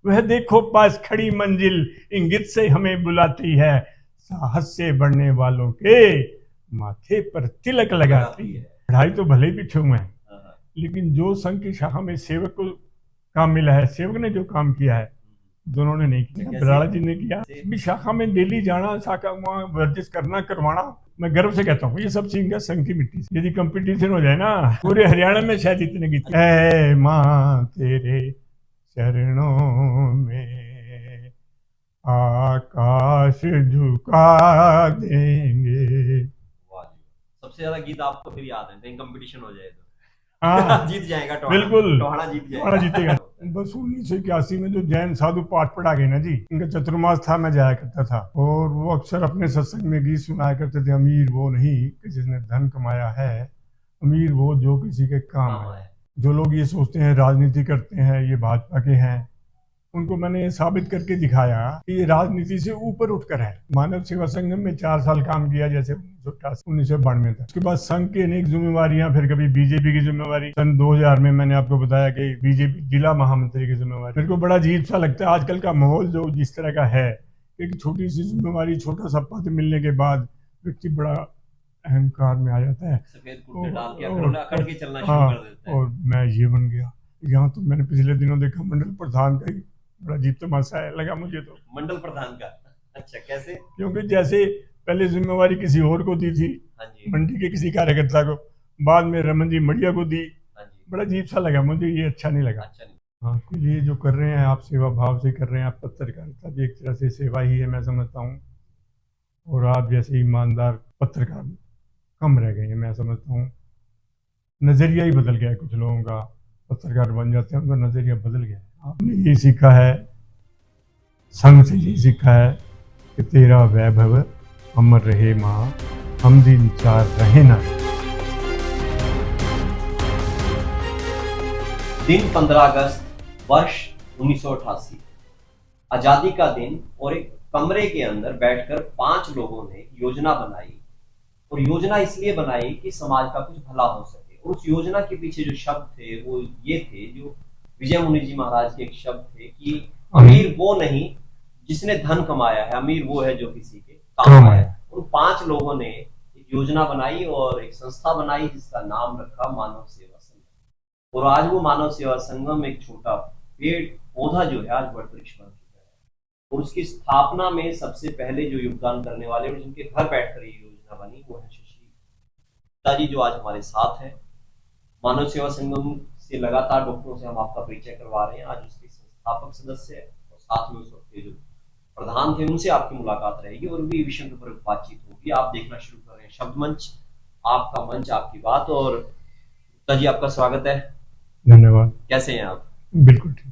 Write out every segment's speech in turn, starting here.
वह देखो पास खड़ी मंजिल इंगित से हमें बुलाती है, साहस से बढ़ने वालों के माथे पर तिलक लगाती है। पढ़ाई तो भले ही पीछे हुए हैं, लेकिन जो संघ की शाखा में सेवक को काम मिला है, सेवक ने जो काम किया है दोनों ने नहीं किया। बराड़ा जी ने किया। भी शाखा में डेली जाना, शाखा वहाँ वर्जिश करना, करवाना, मैं गर्व से कहता हूँ ये सब सीख गया संघ की मिट्टी से। यदि कंपटीशन हो जाए ना पूरे हरियाणा में शायद इतने गीत। ऐ माँ तेरे चरणों में आकाश झुका देंगे। सबसे ज्यादा गीत आपको फिर याद है, कहीं कंपटीशन हो जाए तो हाँ जीत जाएगा बिल्कुल, टोहाना जीत टोहाना जीतेगा। बस 1981 में जो जैन साधु पाठ पढ़ा गए ना जी, इनका चतुर्मास था, मैं जाया करता था और वो अक्सर अपने सत्संग में गीत सुनाया करते थे। अमीर वो नहीं कि जिसने धन कमाया है, अमीर वो जो किसी के काम है। जो लोग ये सोचते हैं राजनीति करते हैं ये भाजपा के हैं, उनको मैंने साबित करके दिखाया कि ये राजनीति से ऊपर उठकर है। मानव सेवा संगम में 4 साल काम किया, जैसे 1992 तक। उसके बाद संघ की अनेक जिम्मेवारियां, फिर कभी बीजेपी की जिम्मेवारी। सन 2000 में मैंने आपको बताया कि बीजेपी जिला महामंत्री की जिम्मेवारी। मेरे को बड़ा अजीब सा लगता है आजकल का माहौल जो जिस तरह का है, एक छोटी सी जिम्मेवारी, छोटा सा पद मिलने के बाद व्यक्ति बड़ा अहंकार में आ जाता है, सफेद कुर्ते डाल के अकड़ के चलना शुरू कर देता है। और मैं ये बन गया। यहाँ तो मैंने पिछले दिनों देखा मंडल प्रधान का ही बड़ा अजीब तमाशा है लगा मुझे तो। मंडल प्रधान का? अच्छा, कैसे? क्योंकि जैसे पहले जिम्मेवारी किसी और को दी थी, मंडी के किसी कार्यकर्ता को, बाद में रमन जी मड़िया को दी। बड़ा अजीब सा लगा मुझे, ये अच्छा नहीं लगा। हाँ, ये जो कर रहे हैं आप, सेवा भाव से कर रहे हैं आप, पत्रकारिता भी एक तरह से सेवा ही है मैं समझता हूँ। और आप जैसे ईमानदार पत्रकार कम रह गए हैं मैं समझता हूँ। नजरिया ही बदल गया है कुछ लोगों का, पत्रकार बन जाते हैं उनका नजरिया बदल गया है। आपने ये सीखा है, संघ से ये सीखा है कि तेरा वैभव अमर रहे माँ, हम दिन चार रहे ना। दिन 15 अगस्त वर्ष 1988, आजादी का दिन, और एक कमरे के अंदर बैठकर 5 लोगों ने योजना बनाई। और योजना इसलिए बनाई कि समाज का कुछ भला हो सके। और उस योजना के पीछे जो शब्द थे वो ये थे, जो विजय मुनि जी महाराज के एक शब्द थे कि अमीर वो नहीं जिसने धन कमाया है, अमीर वो है जो किसी के काम आया है। उन 5 लोगों ने एक योजना बनाई और एक संस्था बनाई जिसका नाम रखा मानव सेवा संगम। और आज वो मानव सेवा संगम एक छोटा पेड़ पौधा जो है आज बड़ वृक्ष बन चुका है। और उसकी स्थापना में सबसे पहले जो योगदान करने वाले और जिनके घर बैठकर ये योजना बनी वो है शशि गुप्ता जी, जो आज हमारे साथ है। मानव सेवा संगम से लगातार डॉक्टरों से हम आपका परिचय करवा रहे हैं। आज उसके संस्थापक सदस्य है और साथ में उस वक्त के जो प्रधान थे उनसे आपकी मुलाकात रहेगी और भी विषयों के ऊपर बातचीत होगी। आप देखना शुरू कर रहे हैं शब्द मंच, आपका मंच आपकी बात। और गुप्ता जी आपका स्वागत है। धन्यवाद। कैसे हैं आप? बिल्कुल ठीक।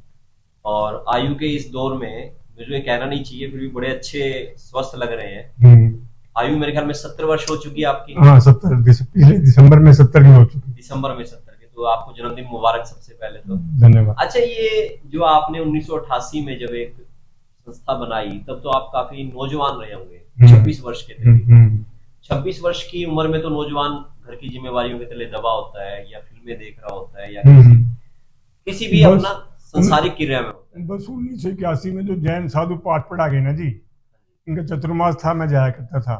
और आयु के इस दौर में मुझे ये कहना नहीं चाहिए, फिर भी बड़े अच्छे स्वस्थ लग रहे हैं। आयु मेरे ख्याल में 70 वर्ष हो चुकी है आपकी। हाँ 70, पिछले दिसंबर में 70 की हो चुकी। दिसंबर में 70 की, तो आपको जन्मदिन मुबारक सबसे पहले तो। धन्यवाद। अच्छा, ये जो आपने 1988 में जब एक संस्था बनाई तब तो आप काफी नौजवान रहे होंगे, 26 वर्ष के थे। 26 वर्ष की उम्र में तो नौजवान घर की जिम्मेवारियों के तले दबा होता है या फिल्में देख रहा होता है या किसी भी अपना संसारिक क्रिया में। बस 1981 में जो जैन साधु पाठ पढ़ा गए ना जी, इनका चतुर्मास था, मैं जाया करता था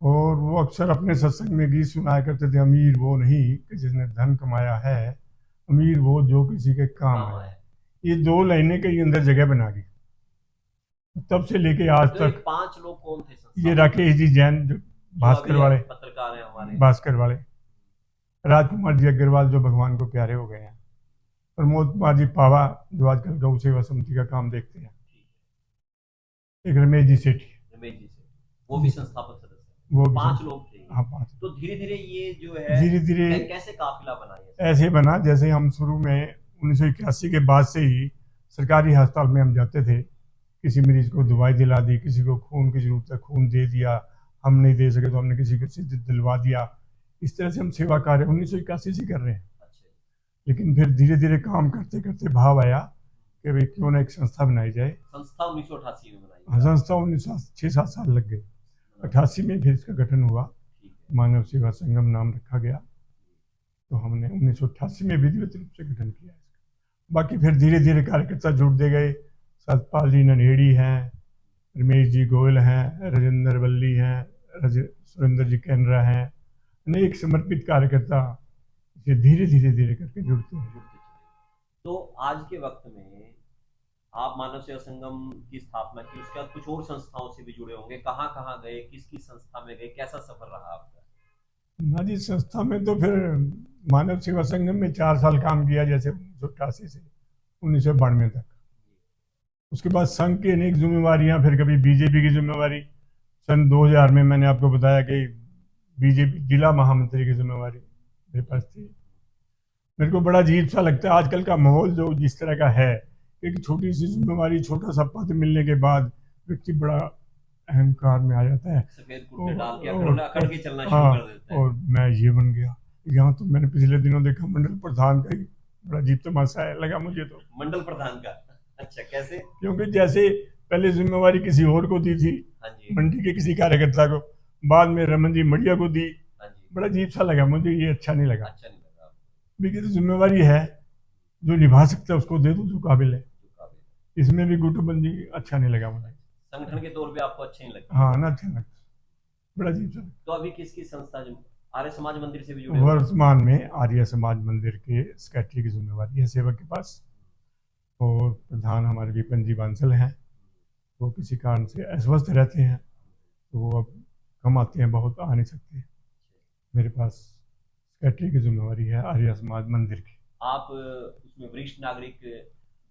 और वो अक्सर अपने सत्संग में गीत सुनाया करते थे। अमीर वो नहीं कि जिसने धन कमाया है, अमीर वो जो किसी के काम है। ये 2 लाइनें कहीं अंदर जगह बना दी। तब से लेके आज तक 5 लोग कौन थे? ये राकेश जी जैन जो भास्कर वाले पत्रकार हैं हमारे, भास्कर वाले, राजकुमार जी अग्रवाल जो भगवान को प्यारे हो गए हैं, प्रमोद कुमार जी पावा जो आजकल गौ सेवा समिति का काम देखते हैं, एक रमेश जी सेठी, वो भी संस्थापक सदस्य, वो 5 लोग थे। हाँ 5। तो धीरे धीरे ये जो है धीरे धीरे कैसे काफिला बना? ऐसे बना जैसे हम शुरू में 1981 के बाद से ही सरकारी अस्पताल में हम जाते थे, किसी मरीज को दवाई दिला दी, किसी को खून की जरूरत है खून दे दिया, हम नहीं दे सके तो हमने किसी को दिलवा दिया। इस तरह से हम सेवा कार्य 1981 से कर रहे हैं। लेकिन फिर धीरे धीरे काम करते करते भाव आया कि भाई क्यों ना एक संस्था बनाई जाए। संस्था 1988 में बनाई? हाँ, संस्था 6-7 साल लग गए। 88 में फिर इसका गठन हुआ, मानव सेवा संगम नाम रखा गया। तो हमने 1988 में विधिवत रूप से गठन किया। बाकी फिर धीरे धीरे कार्यकर्ता जुड़ते गए। सतपाल जी ननेड़ी हैं, रमेश जी गोयल हैं, राजेंद्र वल्ली हैं, सुरेंद्र जी कैनरा हैं, अनेक समर्पित कार्यकर्ता इसे धीरे धीरे धीरे करके जुड़ते हैं। जुड़ते चले। तो आज के वक्त में आप मानव सेवा संगम की स्थापना की, उसके बाद कुछ और संस्थाओं से भी जुड़े होंगे, कहाँ कहाँ गए, किस किस संस्था में गए, कैसा सफर रहा आपका? ना जी, संस्था में तो फिर मानव सेवा संगम में 4 साल काम किया, जैसे 1988 से 1992 तक। उसके बाद संघ की अनेक जिम्मेवारियां, फिर कभी बीजेपी की जिम्मेवारी। सन 2000 में मैंने आपको बताया कि बीजेपी जिला महामंत्री की जिम्मेवारी मेरे पास थी। मेरे को बड़ा अजीब सा लगता है आजकल का माहौल जो जिस तरह का है, एक छोटी सी जिम्मेवारी, छोटा सा पद मिलने के बाद व्यक्ति बड़ा अहंकार में आ जाता है, सफेद कुर्ते डाल के अकड़ के चलना शुरू हाँ, कर देता है। और मैं ये बन गया। यहाँ तो मैंने पिछले दिनों देखा मंडल प्रधान का ही बड़ा अजीब तमाशा है लगा मुझे तो। मंडल प्रधान का? अच्छा, कैसे? क्योंकि जैसे पहले जिम्मेवारी किसी और को दी थी, हाँ जी, मंडी के किसी कार्यकर्ता को, बाद में रमन जी मड़िया को दी। हाँ जी। बड़ा अजीब सा लगा मुझे, ये अच्छा नहीं लगा। अच्छा नहीं लगा आपको? देखिए, तो जिम्मेवारी है, जो निभा सकता है उसको दे दो, जो काबिल है। जो काबिल इसमें भी गुटबंदी अच्छा नहीं लगा मुझे। है। संगठन के तौर पे आपको अच्छे नहीं लगते? हाँ ना, अच्छा लगता, बड़ा अजीब सा। तो अभी किसकी संस्था, जो आर्य समाज मंदिर से भी जुड़े हो? वर्तमान में आर्य समाज मंदिर के सेक्रेटरी की जिम्मेवारी है सेवक के पास, और प्रधान हमारे विपिन जी बांसल हैं। वो किसी कारण से अस्वस्थ रहते हैं, तो वो अब कम आते हैं, बहुत आ नहीं सकते। मेरे पास सेक्रेटरी की जिम्मेवारी है आर्य समाज मंदिर की। आप उसमें वरिष्ठ नागरिक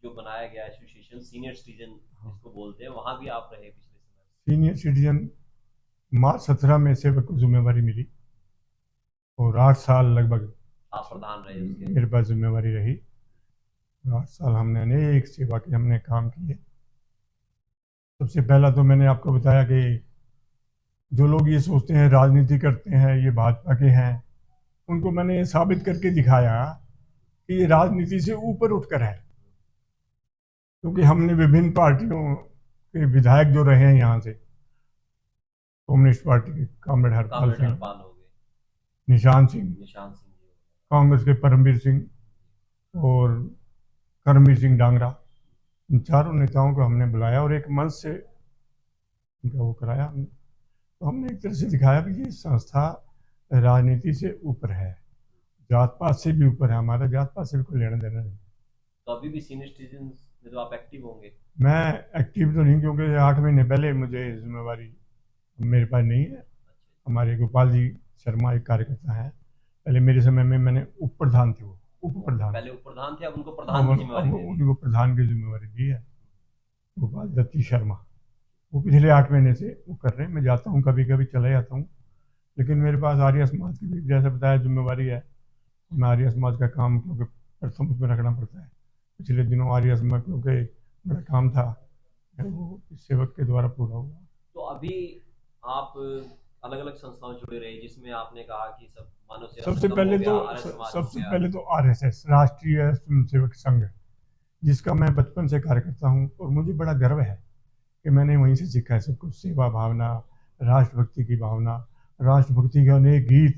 जो बनाया गया एसोसिएशन, सीनियर सिटीजन जिसको बोलते हैं, वहां भी आप रहे पिछले समय? सीनियर सिटीजन मार्च 17 में सेवक को जिम्मेवारी मिली, और 8 साल लगभग आप प्रधान रहे उसके? मेरे पास जिम्मेवारी रही। 8 साल हमने अनेक सेवा के हमने काम किए। सबसे पहला तो मैंने आपको बताया कि जो लोग ये सोचते हैं राजनीति करते हैं ये भाजपा के हैं, उनको मैंने साबित करके दिखाया कि ये राजनीति से ऊपर उठकर है। क्योंकि हमने विभिन्न पार्टियों के विधायक जो रहे हैं यहाँ से, कम्युनिस्ट पार्टी के कामरेड हरपाल सिंह, हो गए, निशान सिंह, निशान सिंह जी, कांग्रेस के परमवीर सिंह और करमवीर सिंह डांगरा, इन चारों नेताओं को हमने बुलाया और एक मंच से उनका वो कराया हमने। तो हमने एक तरह से दिखाया कि ये संस्था राजनीति से ऊपर है, जात पात से भी ऊपर है, हमारा जात पात से भी कोई लेना देना नहीं। तो अभी भी सीनियर सिटीजन में तो आप एक्टिव होंगे? मैं एक्टिव तो नहीं, क्योंकि 8 महीने पहले मुझे जिम्मेवारी मेरे पास नहीं है। हमारे गोपाल जी शर्मा एक कार्यकर्ता हैं, पहले मेरे समय में मैंने उप प्रधान थे, वो उप प्रधान, पहले उप प्रधान थे, अब उनको प्रधान की जिम्मेवारी दे दी। उनको प्रधान की जिम्मेवारी दी है, गोपाल दत्ती शर्मा। वो पिछले 8 महीने से वो कर रहे हैं। मैं जाता हूँ, कभी कभी चला जाता हूँ, लेकिन मेरे पास आर्य समाज की भी जैसे बताया जिम्मेवारी है। मैं आर्य समाज का काम क्योंकि प्रथम उसमें रखना पड़ता है। पिछले दिनों आर्य समाज क्योंकि बड़ा काम था, वो इस सेवक के द्वारा पूरा हुआ। तो अभी आप अलग अलग संस्थाओं से जुड़े रहे, जिसमें आपने कहा कि सब मानव सेवा सबसे संगम पहले हो गया, तो आर्य समाज हो सबसे गया। पहले तो आरएसएस, राष्ट्रीय स्वयंसेवक संघ, जिसका मैं बचपन से कार्य करता हूँ, और मुझे बड़ा गर्व है कि मैंने वहीं से सीखा है सब कुछ। सेवा भावना, राष्ट्रभक्ति की भावना, राष्ट्रभक्ति के अनेक गीत।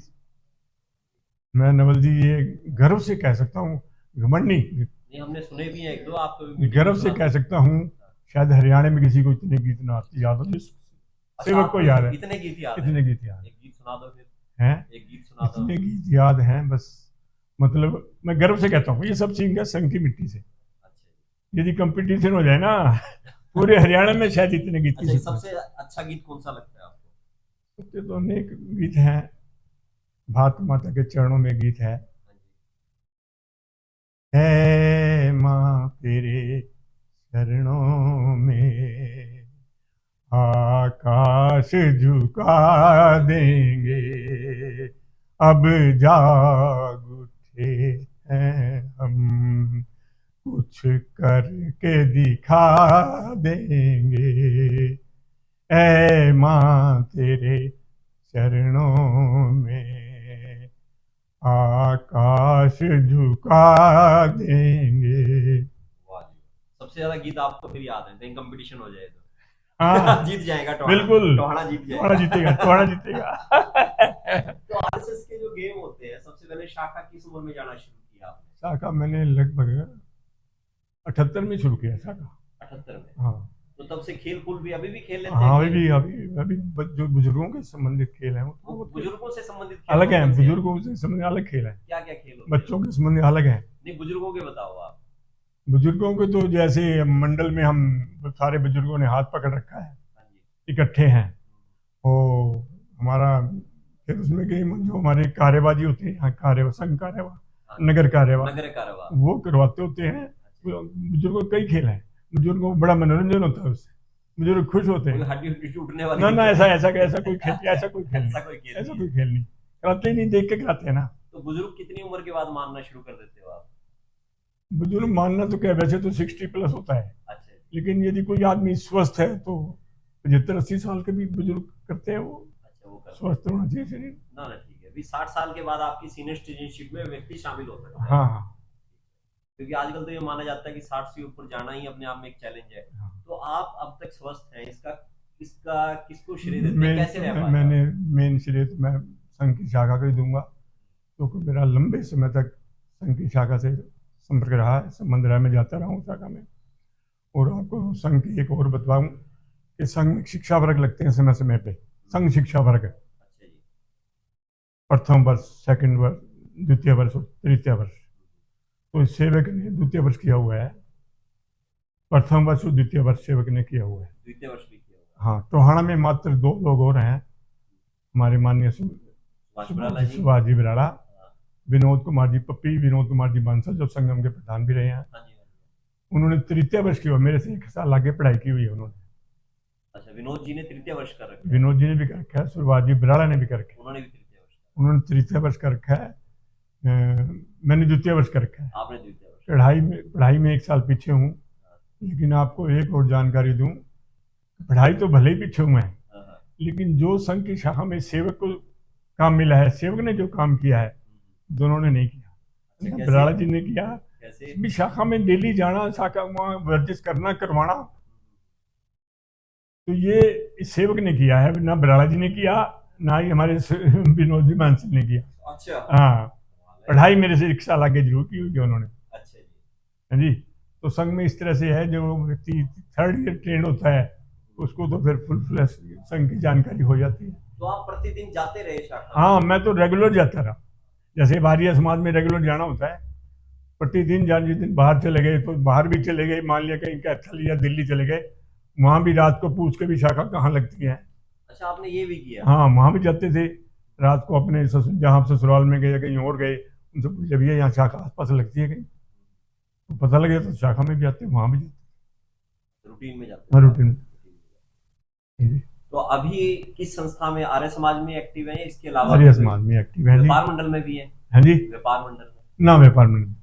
मैं नवल जी ये गर्व से कह सकता हूँ, घमंड नहीं, हमने सुने भी हैं एक दो, आप गर्व से कह सकता हूँ। शायद हरियाणा में किसी को इतने गीत ना आते याद हो, सेवक को याद है। इतने गीत याद है? इतने गीत याद एक गीत सुना दो फिर। हैं, एक गीत सुना दो। इतने गीत याद हैं, बस मतलब मैं गर्व से कहता हूँ ये सब सीख गया संघ की मिट्टी से। अच्छा, यदि कंपटीशन हो जाए ना पूरे हरियाणा में, शायद इतने गीत अच्छा, सबसे अच्छा गीत कौन सा लगता है आपको? सबसे तो अनेक गीत हैं। भारत माता के चरणों में गीत है माँ तेरे चरणों में आकाश झुका देंगे, अब जाग उठे हैं हम, कुछ करके दिखा देंगे। ऐ माँ तेरे चरणों में आकाश झुका देंगे। सबसे ज्यादा गीत आपको फिर याद है? कहीं कंपटीशन हो जाए तो हाँ जीत जाएगा टोहाना। बिल्कुल, टोहाना जीत जाएगा। टोहाना जीतेगा, टोहाना जीतेगा। तो आरएसएस के जो गेम होते हैं, सबसे पहले शाखा किस उम्र में जाना शुरू किया आपने? शाखा मैंने लगभग 78 में शुरू किया शाखा। 78 में? हाँ तो तब से खेल कूद भी अभी भी खेल लेते हाँ, हैं? अभी जो बुजुर्गों के संबंधित खेल हैं वो वो बुजुर्गों से संबंधित खेल अलग हैं, कौन से हैं? बुजुर्गों से संबंधित अलग खेल हैं, क्या क्या खेल होते हैं? बच्चों के संबंधित अलग हैं। नहीं, बुजुर्गों के बताओ आप। बुजुर्गों को तो जैसे मंडल में हम सारे बुजुर्गों ने हाथ पकड़ रखा है, हाँ जी। इकट्ठे हैं, वो हमारा फिर उसमें गेम जो हमारी कार्यबाजी होती है, यहाँ कार्य संघ कार्यवा, हाँ, नगर कार्यवा, नगर कारवा। वो करवाते होते हैं। बुजुर्गों को कई खेल हैं, बुजुर्गों को बड़ा मनोरंजन होता है उससे, बुजुर्ग खुश होते कोई हैं। हड्डी हुड्डी टूटने वाली ना नहीं ना, है? ऐसा कोई खेल ऐसा कोई खेल ऐसा नहीं कोई है। खेल नहीं कराते, नहीं देख के कराते हैं ना। तो बुजुर्ग कितनी उम्र के बाद मानना शुरू कर देते हो आप? बुजुर्ग मानना तो क्या, वैसे तो 60+ होता है, अच्छा जी। लेकिन यदि कोई आदमी स्वस्थ है तो 75-80 साल के भी बुजुर्ग करते हैं, वो अच्छा, वो कर स्वस्थ होना चाहिए शरीर। ना ना, ठीक है। अभी 60 साल के बाद आपकी सीनियर सिटीजनशिप में व्यक्ति शामिल हो सकता है। हाँ हाँ क्योंकि आजकल तो ये माना जाता है कि 60 से ऊपर जाना ही अपने आप में एक चैलेंज है। हाँ। तो आप अब तक स्वस्थ हैं, इसका किसको श्रेय देते हैं? कैसे रह पाए? मैंने मेन श्रेय तो मैं संघ की शाखा को ही दूंगा, क्योंकि मेरा लंबे समय तक संघ की शाखा से संपर्क रहा है, संबंध रहा, मैं जाता रहा हूँ शाखा में। और आपको संघ की एक और बताऊं कि संघ में शिक्षा वर्ग लगते हैं समय समय पे, संघ शिक्षा वर्ग, अच्छा जी। प्रथम वर्ष, सेकंड वर्ष, द्वितीय वर्ष और तृतीय वर्ष। तो इस सेवक ने द्वितीय वर्ष किया हुआ है, प्रथम वर्ष और द्वितीय वर्ष सेवक ने किया हुआ है। द्वितीय वर्ष भी किया होगा। हाँ, टोहाना में मात्र 2 लोग और हैं, हमारे माननीय सुभाष जी बिराड़ा, विनोद कुमार जी पप्पी, विनोद कुमार जी बांसल, जो संगम के प्रधान भी रहे हैं। हाँ जी, हाँ जी। उन्होंने तृतीय वर्ष किया, मेरे से 1 साल आगे पढ़ाई की हुई है उन्होंने। अच्छा, विनोद जी ने तृतीय वर्ष कर रखा है। विनोद जी ने भी कर रखा है, सुभाष जी बिराड़ा ने भी कर रखा है। उन्होंने भी तृतीय वर्ष का। उन्होंने तृतीय वर्ष कर रखा है, मैंने द्वितीय वर्ष कर रखा है। आपने द्वितीय वर्ष। पढ़ाई में 1 साल पीछे हूँ, लेकिन आपको एक और जानकारी दूं, पढ़ाई तो भले ही पीछे हुए हैं, हाँ, लेकिन जो संघ की शाखा में सेवक को काम मिला है, सेवक ने जो काम किया है, दोनों ने नहीं किया। कैसे? बिराड़ा जी ने किया, कैसे? भी शाखा में डेली जाना, शाखा वहाँ वर्जिश करना, करवाना, तो ये इस सेवक ने किया है, ना बिराड़ा जी ने किया, ना ही हमारे विनोद जी बांसल ने किया। अच्छा। हाँ, पढ़ाई मेरे से 1 साल आगे जरूर की हुई है उन्होंने। अच्छा जी। हाँ जी, तो संघ में इस तरह से है, जो व्यक्ति 3rd ईयर ट्रेंड होता है उसको तो फिर फुल फ्लैश संघ की जानकारी हो जाती है। तो आप प्रतिदिन जाते रहे शाखा? हाँ, मैं तो रेगुलर जाता रहा, जैसे भारिया समाज में रेगुलर जाना होता है, प्रतिदिन जिस दिन बाहर चले गए तो बाहर भी चले गए, मान लिया कहीं कैथल या दिल्ली चले गए, वहां भी रात को पूछ के भी शाखा कहाँ लगती है। अच्छा, आपने ये भी किया? हाँ, वहां भी जाते थे रात को, अपने जहाँ ससुराल में गए, कहीं और गए, उनसे पूछ लिया, यहाँ शाखा आसपास लगती है कहीं, तो पता लगे तो शाखा में भी जाते, वहां भी जाते, रूटीन में जाते? हाँ, रूटीन में। तो अभी किस संस्था में, आर्य समाज में एक्टिव है, इसके अलावा आर्य समाज में एक्टिव है जी। व्यापार मंडल में भी है? हाँ जी, व्यापार मंडल में? ना व्यापार मंडल,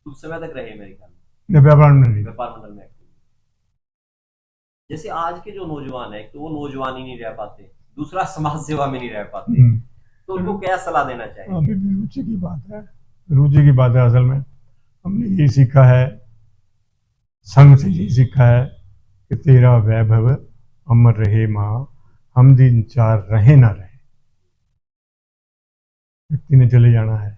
कुछ समय तक रहे मेरे ख्याल में। ना व्यापार मंडल, व्यापार मंडल में एक्टिव। जैसे आज के जो नौजवान है, एक तो वो नौजवान ही नहीं रह पाते, दूसरा समाज सेवा में नहीं रह पाते, तो उनको क्या सलाह देना चाहिए? अभी भी रुचि की बात है, रुचि की बात है। असल में हमने ये सीखा है, संघ से ये सीखा है कि तेरा वैभव अमर रहे माँ, हम दिन 4 रहे ना रहे। व्यक्ति ने चले जाना है,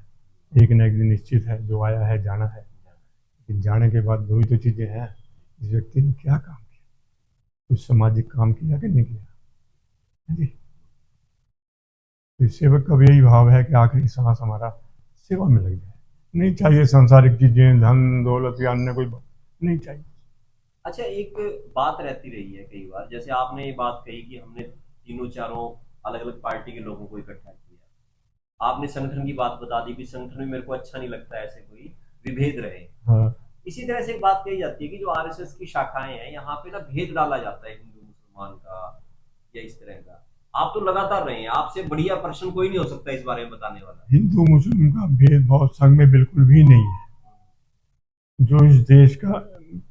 एक न एक दिन निश्चित है, जो आया है जाना है, लेकिन जाने के बाद 2 ही तो चीजें हैं, इस व्यक्ति ने क्या काम किया, कुछ सामाजिक काम किया कि नहीं किया जी। तो सेवक का भी यही भाव है कि आखिरी सांस हमारा सेवा में लग जाए, नहीं चाहिए सांसारिक चीजें, धन दौलत या अन्य कोई नहीं चाहिए। अच्छा, एक बात रहती रही है कई बार, जैसे आपने ये बात कही कि हमने तीनों चारों अलग अलग पार्टी के लोगों को इकट्ठा किया, आपने संगठन की बात बता दी कि संगठन में मेरे को अच्छा नहीं लगता ऐसे कोई विभेद रहे। हाँ, इसी तरह से एक बात कही जाती है कि जो आरएसएस की शाखाएं हैं, यहाँ पे ना भेद डाला जाता है हिंदू मुसलमान का या इस तरह का। आप तो लगातार रहे हैं, आपसे बढ़िया पर्सन कोई नहीं हो सकता इस बारे में बताने वाला। हिंदू मुस्लिम का भेदभाव संघ में बिल्कुल भी नहीं है। जो इस देश का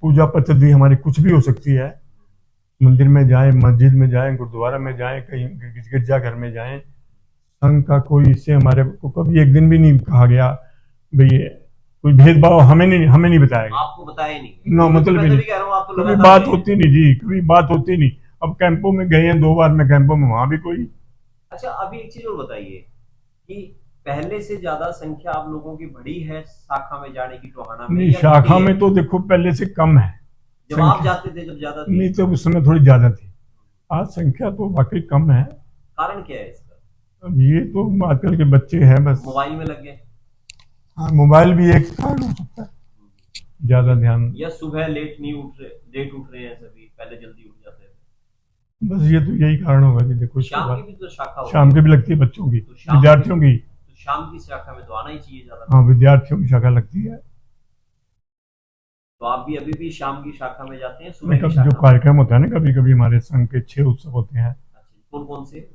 पूजा पद्धति हमारी कुछ भी हो सकती है, मंदिर में जाएं, मस्जिद में जाएं, गुरुद्वारा में जाएं, कहीं गिरजाघर में जाएं, संघ का कोई इससे हमारे को कभी एक दिन भी नहीं कहा गया भाई कोई भेदभाव, हमें नहीं बताया गया। आपको बताया नहीं? ना, मतलब तो नहीं, कभी बात होती नहीं जी, कभी बात होती नहीं। अब कैंपों में गए हैं 2 बार मैं कैंपों में, वहां भी कोई। अच्छा, अभी एक चीज और बताइए कि पहले से ज्यादा संख्या आप लोगों की बढ़ी है शाखा में जाने की टोहाना में, नहीं, या शाखा घटी में है? तो देखो पहले से कम है जब आप संख्या। जाते थे जब ज्यादा थी? नहीं तो उस समय थोड़ी ज्यादा थी, आज संख्या तो वाकई कम है। कारण क्या है इसका? अब ये तो आजकल के बच्चे हैं बस। मोबाइल में लग गए, हाँ, मोबाइल भी एक कारण हो सकता है, ज्यादा ध्यान। या सुबह लेट उठ रहे हैं, सभी पहले जल्दी उठ जाते थे। बस ये तो यही कारण होगा कि देखो इसके शाम की बाद भी तो शाखा होती शाम है, की भी लगती है बच्चों की, तो शाम विद्यार्थियों की। तो शाम की शाखा में तो आना ही चाहिए ज्यादा। हाँ, विद्यार्थियों की शाखा लगती है। तो आप भी अभी भी शाम की शाखा में जाते हैं, नहीं, सुबह की कभी जो शाखा में? कार्यक्रम होता है ना, कभी कभी हमारे संघ के 6 उत्सव होते हैं। अच्छा, कौन कौन से?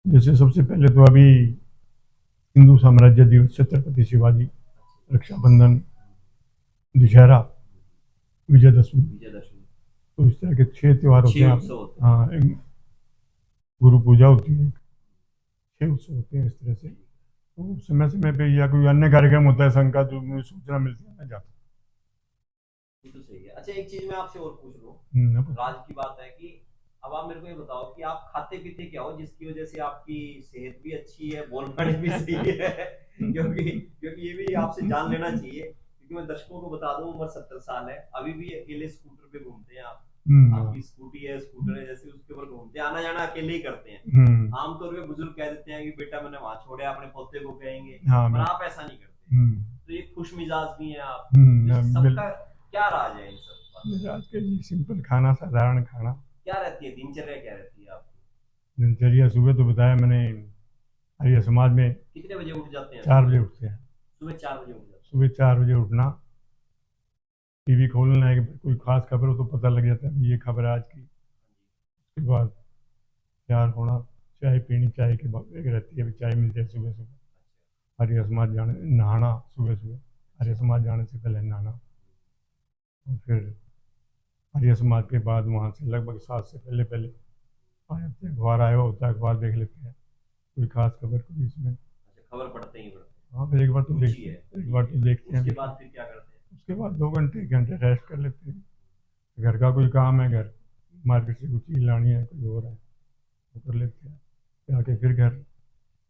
जैसे सबसे पहले तो अभी हिंदू साम्राज्य दिवस, छत्रपति शिवाजी, रक्षाबंधन, दशहरा, विजयदशमी, विजयदशमी, तो इस तरह के 6 त्योहार होते 6 हैं। उत्सव होते हैं। हाँ, गुरु पूजा होती है, 6 उत्सव होते हैं इस तरह से। तो समय समय पे या कोई अन्य कार्यक्रम होता है संघ का, जो मुझे सूचना मिलती है मैं जाता ये तो सही है। अच्छा, एक चीज मैं आपसे और पूछ लूं, हूँ। राज की बात है कि अब आप मेरे को ये बताओ कि आप खाते पीते क्या हो जिसकी वजह से आपकी सेहत भी अच्छी है, बोल पानी भी सही है? क्योंकि क्योंकि ये भी आपसे जान लेना चाहिए, क्योंकि मैं दर्शकों को बता दूं, उम्र 70 साल है, अभी भी अकेले स्कूटर पे घूमते हैं आप। आपकी स्कूटी है, स्कूटर है, जैसे उसके ऊपर घूमते हैं, आना जाना अकेले ही करते हैं। आमतौर पे बुजुर्ग कह देते हैं कि बेटा मैंने वहां छोड़ा, अपने पोते को कहेंगे, हाँ, पर आप ऐसा नहीं करते। तो ये खुश मिजाज भी हैं आप, तो सबका क्या राज है इन सब बातों? आज के जी सिंपल खाना, साधारण खाना। क्या रहती है दिनचर्या, क्या रहती है आपकी? दिनचर्या सुबह तो बताया मैंने, आर्य समाज में कितने बजे उठ जाते हैं? 4 बजे उठते हैं। सुबह 4 बजे उठ जाते हैं। सुबह 4 बजे उठना, टीवी खोलना है कि कोई खास खबर हो तो पता लग जाता है ये खबर है आज की। उसके बाद तैयार होना, चाय पीनी, चाय के बाद एक रहती है, अभी चाय मिलती है सुबह सुबह। आर्य समाज जाने, नहाना सुबह सुबह, आर्य समाज जाने से पहले नहाना। और फिर आर्य समाज के बाद वहाँ से लगभग 7 से पहले पहले आ जाते हैं। अखबार आया होता है, अखबार देख लेते हैं, कोई खास खबर को इसमें। अच्छा, खबर पढ़ते ही पढ़ते हैं। हाँ, फिर एक बार तो रुचि देखते है। हैं, एक बार तो देखते हैं। उसके बाद फिर क्या करते हैं? उसके बाद 2 घंटे 1 घंटे रेस्ट कर लेते हैं। घर का कोई काम है, घर मार्केट से कुछ चीज़ लानी है, कोई और है, वो कर लेते हैं। फिर आके फिर घर,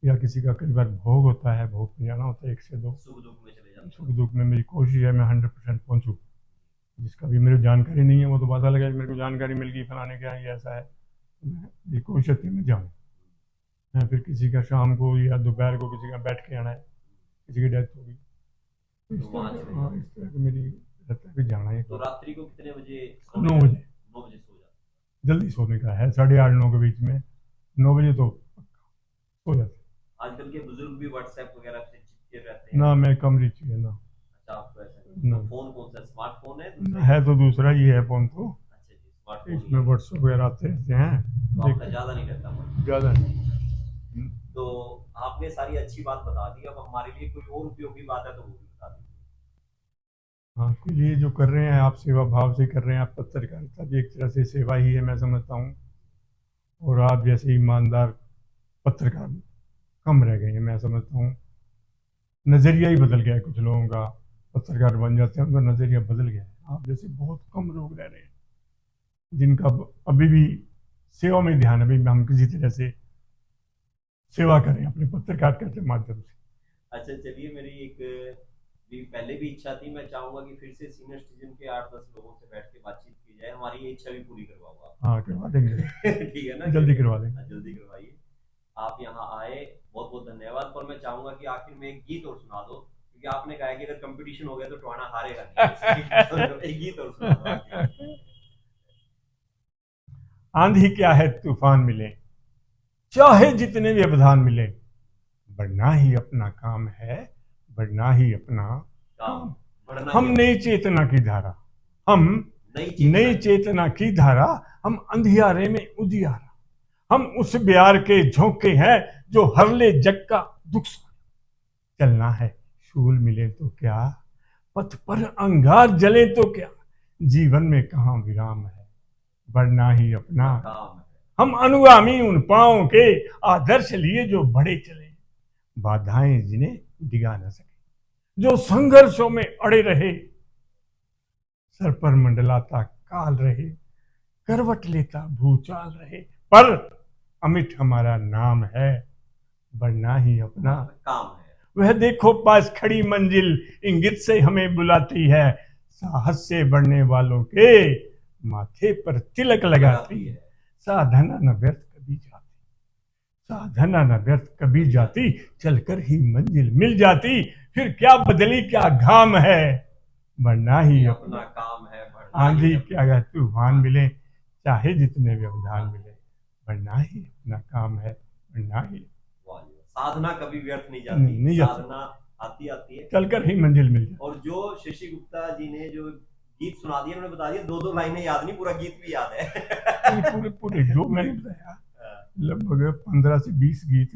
या किसी का कई बार भोग होता है, भोग में जाना होता है 1 से 2। सुख दुख में चले जाते हैं। सुख दुख में मेरी कोशिश है मैं 100% पहुँचूँ। जिसका भी मेरी जानकारी नहीं है वो तो पता लगा कि मेरे को जानकारी मिल गई फलाने के यहाँ ये ऐसा है, तो मेरी कोशिश होती है मैं जाऊँ। मैं फिर किसी का शाम को या दोपहर को किसी का बैठ के आना है, किसी की डेथ होगी, तो इस तरह का मेरी रहता है कि जाना है। तो रात्रि को कितने बजे? 9 बजे। 9 बजे सो जाते जल्दी सोने का है, 8:30 9 के बीच में, 9 बजे तो सो जाते। आजकल के बुजुर्ग भी व्हाट्सएप वगैरह से चिपके रहते हैं। ना, मैं कम रिची है ना। अच्छा, आपको ऐसा ना। तो फोन कौन सा, स्मार्टफोन है? है तो दूसरा ही है फोन तो। अच्छा जी, स्मार्टफोन इसमें व्हाट्सएप वगैरह आते रहते हैं, तो आपका ज्यादा नहीं रहता मन? ज़्यादा नहीं। तो आपने सारी अच्छी बात बता दी, अब हमारे लिए कोई और उपयोगी बात है तो वो भी बता दीजिए। आपके लिए जो कर रहे हैं आप, सेवा भाव से कर रहे हैं आप, पत्रकारिता भी एक तरह से सेवा ही है मैं समझता हूँ। और आप जैसे ईमानदार पत्रकार कम रह गए हैं मैं समझता हूँ। नज़रिया ही बदल गया है कुछ लोगों का, पत्रकार बन जाते हैं उनका नज़रिया बदल गया है। आप जैसे बहुत कम लोग रह रहे हैं जिनका अभी भी सेवा में ध्यान है, भाई हम किसी तरह से सेवा करें अपने पत्रकारिता के माध्यम से। अच्छा, चलिए, मेरी एक भी पहले भी इच्छा थी, मैं चाहूंगा कि फिर से सीनियर सिटीजन के 8-10 लोगों से बैठ के बातचीत की जाए, हमारी ये इच्छा भी पूरी करवाऊंगा। हाँ, करवा देंगे। ठीक है ना? जल्दी करवा देंगे। जल्दी करवाइए। आप यहाँ आए, बहुत बहुत धन्यवाद। पर मैं चाहूंगा कि आखिर में एक गीत और सुना दो, क्योंकि आपने कहा है कि अगर कंपटीशन हो गया तो टोहाना हारेगा नहीं। एक गीत और सुना दो। आंधी क्या है तूफान मिले, चाहे जितने व्यवधान मिले, बढ़ना ही अपना काम है, बढ़ना ही अपना काम। हम नई चेतना की धारा, हम नई चेतना की धारा, हम अंधियारे में उजियारा, हम उस ब्यार के झोंके हैं जो हर ले जग का दुख। चलना है शूल मिले तो क्या, पथ पर अंगार जले तो क्या, जीवन में कहाँ विराम है, बढ़ना ही अपना काम है। हम अनुगामी उन पांव के, आदर्श लिए जो बढ़े चले, बाधाएं जिन्हें डिगा न सके, जो संघर्षों में अड़े रहे, सर पर मंडलाता काल रहे, करवट लेता भूचाल रहे, पर अमिट हमारा नाम है, बढ़ना ही अपना काम है। वह देखो पास खड़ी मंजिल इंगित से हमें बुलाती है, साहस से बढ़ने वालों के माथे पर तिलक लगाती है। साधना न व्यर्थ कभी जाती, साधना न व्यर्थ कभी जाती, चलकर ही मंजिल मिल जाती। फिर क्या बदली क्या घाम है, बढ़ना ही ये अपना अपना काम है, बढ़ना ही आंधी अपना। क्या तूफान मिले, चाहे जितने व्यवधान मिले, बढ़ना ही अपना काम है, बढ़ना ही वाह जी, साधना कभी व्यर्थ नहीं जाती, नहीं जाती। साधना आती आती है। चलकर ही मंजिल मिल जाती। और जो शशि गुप्ता जी ने जो गीत सुना दिया, उन्होंने बता दिया, दो दो लाइनें याद नहीं, पूरा गीत भी याद है। ये पूरे पूरे जो मैंने बताया लगभग 15 से 20 गीत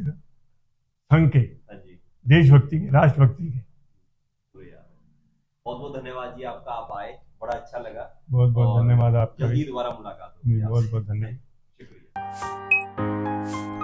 संघ के, हाँ जी, देशभक्ति के, राष्ट्रभक्ति के। पूरे याद है। बहुत बहुत धन्यवाद जी आपका, आप आए, बड़ा अच्छा लगा। बहुत बहुत और धन्यवाद आपका जल्दी भी। दोबारा मुलाकात होगी बहुत बहुत आपसे। धन्यवाद। शुक्रिया।